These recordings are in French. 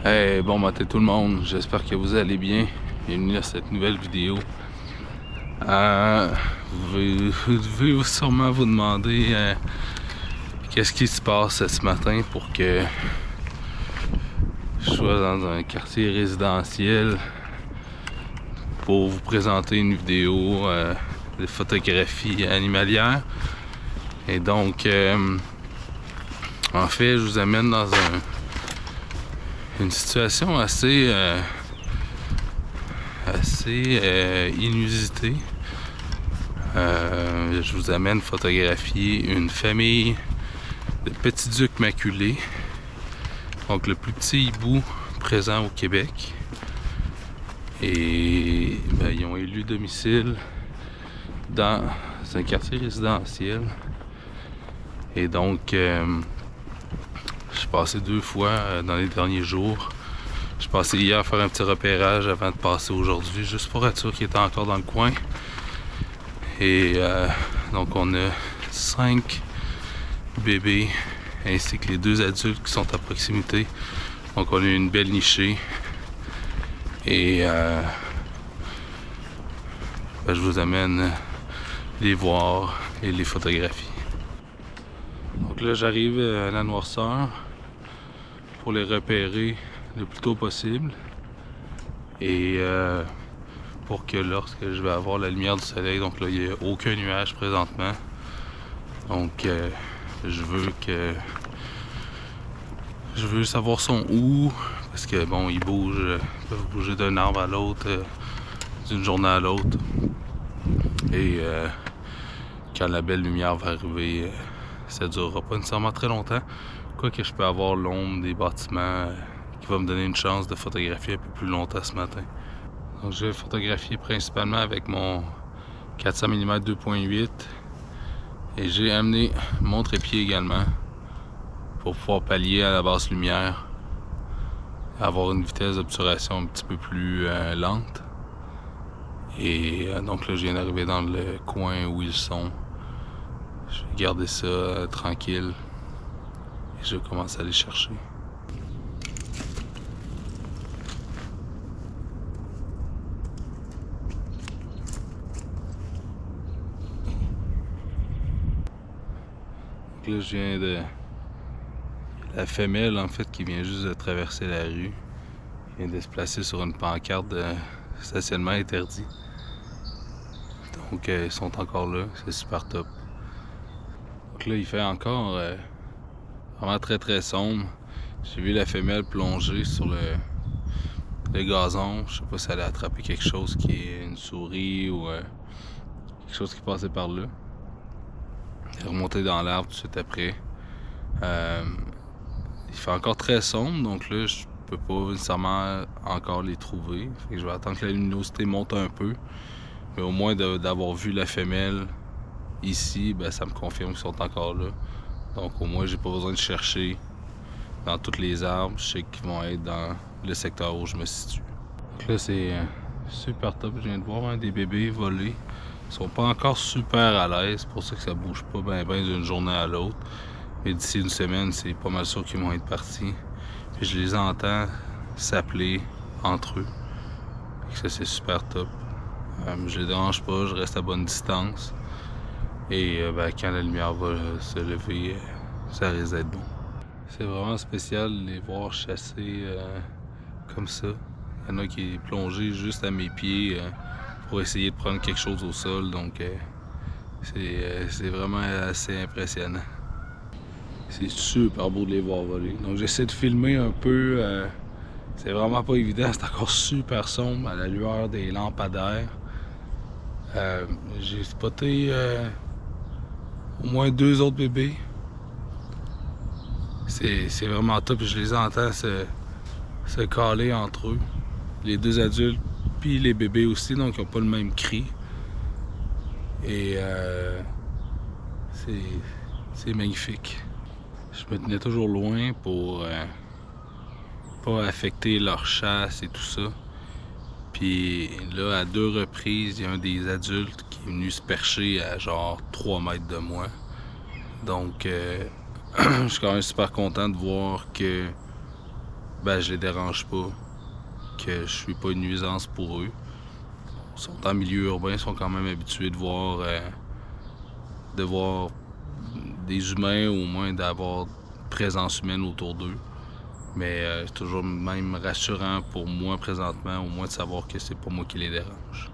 Hey, bon matin tout le monde, j'espère que vous allez bien. Bienvenue à cette nouvelle vidéo. Vous devez sûrement vous demander qu'est-ce qui se passe ce matin pour que je sois dans un quartier résidentiel pour vous présenter une vidéo de photographie animalière. Et donc, en fait, je vous amène dans une situation assez inusitée. Je vous amène photographier une famille de petits ducs maculés, donc le plus petit hibou présent au Québec. Et ils ont élu domicile dans un quartier résidentiel. Et donc, je suis passé 2 fois dans les derniers jours. Je suis passé hier faire un petit repérage avant de passer aujourd'hui, juste pour être sûr qu'il était encore dans le coin. Et donc on a 5 bébés ainsi que les 2 adultes qui sont à proximité. Donc on a une belle nichée. Et je vous amène les voir et les photographier. Donc là j'arrive à la noirceur pour les repérer le plus tôt possible. Et pour que lorsque je vais avoir la lumière du soleil, donc là il n'y a aucun nuage présentement. Donc je veux savoir son où, parce que bon, ils peuvent bouger d'un arbre à l'autre, d'une journée à l'autre. Et quand la belle lumière va arriver, ça durera pas nécessairement très longtemps. Quoique je peux avoir l'ombre des bâtiments qui va me donner une chance de photographier un peu plus longtemps ce matin. Donc je vais photographier principalement avec mon 400 mm 2.8 et j'ai amené mon trépied également pour pouvoir pallier à la basse lumière, avoir une vitesse d'obturation un petit peu plus lente. Et donc là je viens d'arriver dans le coin où ils sont. Je vais garder ça tranquille et je commence à les chercher. Donc là je viens de... La femelle en fait qui vient juste de traverser la rue vient de se placer sur une pancarte de stationnement interdit. Donc ils sont encore là, c'est super top. Donc là il fait encore vraiment très sombre. J'ai vu la femelle plonger sur le gazon. Je sais pas si elle a attrapé quelque chose qui est une souris ou quelque chose qui passait par là. Elle est remontée dans l'arbre tout de suite après. Il fait encore très sombre, donc là je peux pas nécessairement encore les trouver. Fait que je vais attendre que la luminosité monte un peu. Mais au moins d'avoir vu la femelle ici, ça me confirme qu'ils sont encore là. Donc au moins j'ai pas besoin de chercher dans tous les arbres. Je sais qu'ils vont être dans le secteur où je me situe. Donc là c'est super top. Je viens de voir un des bébés voler. Ils sont pas encore super à l'aise, pour ça que ça bouge pas bien d'une journée à l'autre. Mais d'ici une semaine, c'est pas mal sûr qu'ils vont être partis. Puis je les entends s'appeler entre eux. Et ça c'est super top. Je les dérange pas, je reste à bonne distance. Et quand la lumière va se lever, ça risque d'être bon. C'est vraiment spécial de les voir chasser comme ça. Il y en a qui est plongé juste à mes pieds pour essayer de prendre quelque chose au sol. Donc c'est vraiment assez impressionnant. C'est super beau de les voir voler. Donc j'essaie de filmer un peu. C'est vraiment pas évident, c'est encore super sombre à la lueur des lampadaires. J'ai spoté au moins 2 autres bébés. C'est vraiment top. Je les entends se caler entre eux. Les 2 adultes puis les bébés aussi, donc ils n'ont pas le même cri. Et c'est magnifique. Je me tenais toujours loin pour pas affecter leur chasse et tout ça. Puis là, à 2 reprises, il y a un des adultes qui est venu se percher à genre 3 mètres de moi. Donc je suis quand même super content de voir que ben je les dérange pas, que je suis pas une nuisance pour eux. Ils sont en milieu urbain, ils sont quand même habitués de voir des humains, ou au moins d'avoir une présence humaine autour d'eux. Mais c'est toujours même rassurant pour moi présentement, au moins de savoir que c'est pas moi qui les dérange.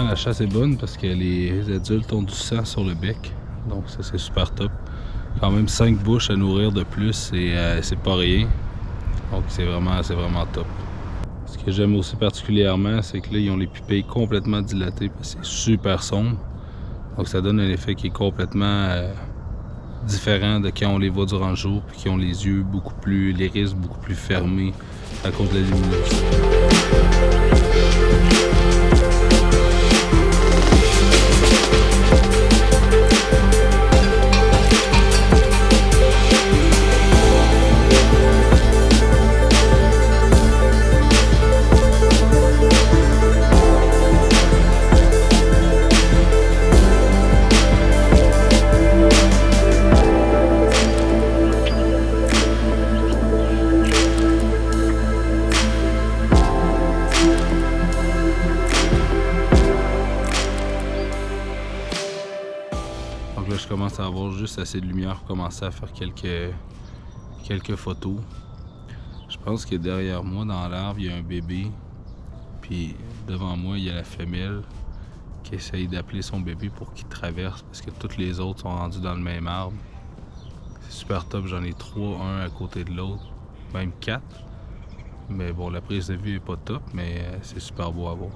La chasse est bonne parce que les adultes ont du sang sur le bec, donc ça c'est super top. Quand même 5 bouches à nourrir de plus, c'est pas rien, donc c'est vraiment top. Ce que j'aime aussi particulièrement, c'est que là ils ont les pupilles complètement dilatées parce que c'est super sombre, donc ça donne un effet qui est complètement différent de quand on les voit durant le jour, puis qui ont les yeux l'iris beaucoup plus fermés à cause de la luminosité. Donc là, je commence à avoir juste assez de lumière pour commencer à faire quelques photos. Je pense que derrière moi, dans l'arbre, il y a un bébé. Puis devant moi, il y a la femelle qui essaye d'appeler son bébé pour qu'il traverse parce que toutes les autres sont rendues dans le même arbre. C'est super top, j'en ai 3, un à côté de l'autre, même 4. Mais bon, la prise de vue est pas top, mais c'est super beau à voir.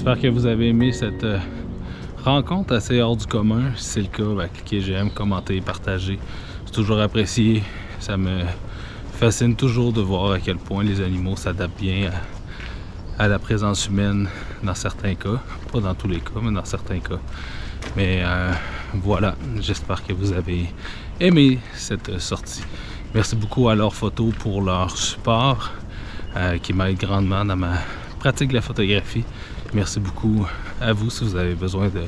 J'espère que vous avez aimé cette rencontre assez hors du commun. Si c'est le cas, ben, cliquez j'aime, commentez, partagez. C'est toujours apprécié. Ça me fascine toujours de voir à quel point les animaux s'adaptent bien à la présence humaine dans certains cas. Pas dans tous les cas, mais dans certains cas. Mais voilà, j'espère que vous avez aimé cette sortie. Merci beaucoup à leurs photos pour leur support qui m'aide grandement dans ma pratique de la photographie. Merci beaucoup à vous si vous avez besoin de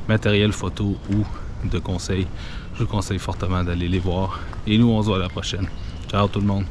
matériel photo ou de conseils. Je vous conseille fortement d'aller les voir. Et nous, on se voit à la prochaine. Ciao tout le monde!